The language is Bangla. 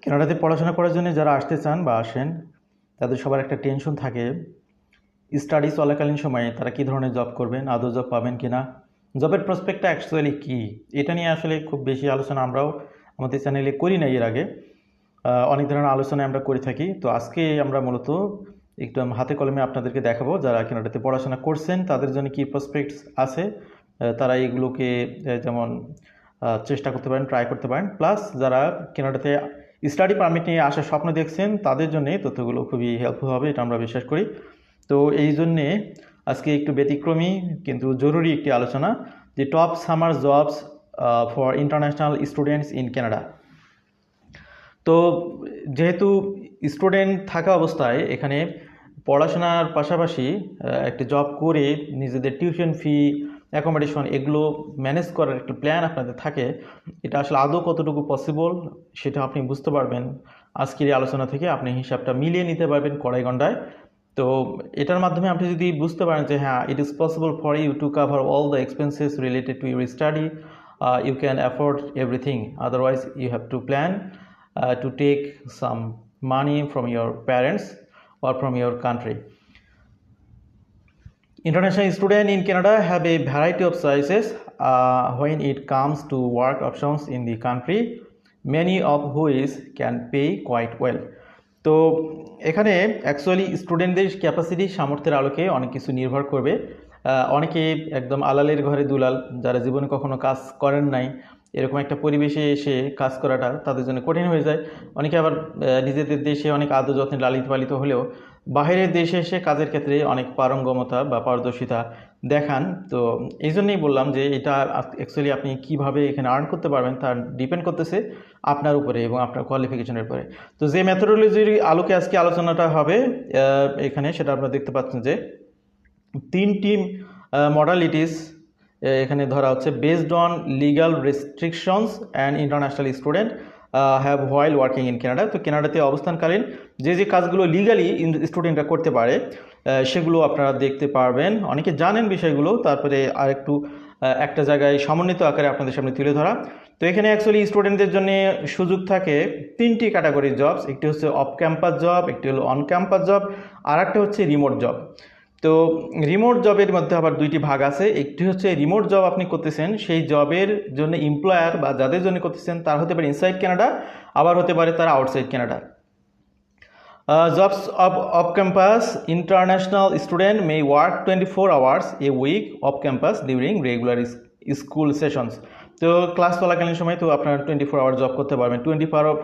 কানাডাতে পড়াশোনা করার জন্য যারা আসতে চান বা আসেন তাদের সবার একটা টেনশন থাকে স্টাডি চলাকালীন সময়ে তারা কী ধরনের জব করবেন, আদৌ জব পাবেন কি না, জবের প্রসপেক্টটা অ্যাকচুয়ালি কী, এটা নিয়ে আসলে খুব বেশি আলোচনা আমরাও আমাদের চ্যানেলে করি না এর আগে। অনেক ধরনের আলোচনা আমরা করে থাকি। তো আজকে আমরা মূলত একটু হাতে কলমে আপনাদেরকে দেখাবো যারা কানাডাতে পড়াশোনা করছেন তাদের জন্য কী প্রসপেক্টস আছে, তারা এগুলোকে যেমন চেষ্টা করতে পারেন, ট্রাই করতে পারেন। প্লাস যারা কানাডাতে স্টাডি পারমিট নিয়ে আসার স্বপ্ন দেখছেন তাদের জন্য তথ্যগুলো খুবই হেল্পফুল হবে, এটা আমরা বিশ্বাস করি। তো এই জন্যে আজকে একটু ব্যতিক্রমী কিন্তু জরুরি একটি আলোচনা, যে top summer jobs for international students in Canada. তো যেহেতু স্টুডেন্ট থাকা অবস্থায় এখানে পড়াশোনার পাশাপাশি একটি জব করে নিজেদের টিউশন ফি, অ্যাকোমোডেশন এগুলো ম্যানেজ করার একটা প্ল্যান আপনাদের থাকে, এটা আসলে আদৌ কতটুকু পসিবল সেটা আপনি বুঝতে পারবেন আজকের এই আলোচনা থেকে। আপনি হিসাবটা মিলিয়ে নিতে পারবেন কড়াই গন্ডায়। তো এটার মাধ্যমে আপনি যদি বুঝতে পারেন যে হ্যাঁ, it is possible for you to cover all the expenses related to your study, you can afford everything, otherwise you have to plan to take some money from your parents or from your country. International students in Canada have a variety of choices when it comes to work options in the country, many of which can pay quite well. তো এখানে অ্যাকচুয়ালি স্টুডেন্টদের ক্যাপাসিটি, সামর্থ্যের আলোকে অনেক কিছু নির্ভর করবে। অনেকে একদম আলালের ঘরে দুলাল, যারা জীবনে কখনো কাজ করেন নাই, এরকম একটা পরিবেশে এসে কাজ করাটা তাদের জন্য কঠিন হয়ে যায়। অনেকে আবার নিজেদের দেশে অনেক আদর যত্নে লালিত পালিত হলেও বাইরের দেশে এসে কাজের ক্ষেত্রে অনেক পারঙ্গমতা বা পারদর্শিতা দেখান। তো এই জন্যই বললাম যে এটা অ্যাকচুয়ালি আপনি কীভাবে এখানে আর্ন করতে পারবেন তার ডিপেন্ড করতেছে আপনার উপরে এবং আপনার কোয়ালিফিকেশনের উপরে। তো যে মেথোডোলজির আলোকে আজকে আলোচনাটা হবে এখানে, সেটা আপনারা দেখতে পাচ্ছেন যে 3টি মডালিটিস এখানে ধরা হচ্ছে। Based on legal restrictions and international student have while working in Canada. তো কানাডাতে অবস্থানকালীন যে যে কাজগুলো লিগালি স্টুডেন্টরা করতে পারে সেগুলো আপনারা দেখতে পারবেন। অনেকে জানেন বিষয়গুলো, তারপরে আর একটু একটা জায়গায় সমন্বিত আকারে আপনাদের সামনে তুলে ধরা। তো এখানে অ্যাকচুয়ালি স্টুডেন্টদের জন্য সুযোগ থাকে 3টি ক্যাটাগরির জবস। একটি হচ্ছে অফ ক্যাম্পাস জব, একটি হলো অন ক্যাম্পাস জব, আর একটা হচ্ছে রিমোট জব। তো রিমোট জবের মধ্যে আবার 2টি ভাগ আছে। একটি হচ্ছে রিমোট জব আপনি করতেছেন, সেই জবের জন্য এমপ্লয়ার বা যাদের জন্য করতেছেন তারা হতে পারে ইনসাইড কানাডা, আবার হতে পারে তারা outside Canada. Jobs off campus international student may work 24 hours a week off campus during regular school sessions. তো ক্লাস চলাকালীন সময় তো আপনার 24 আওয়ার জব করতে পারবেন। 24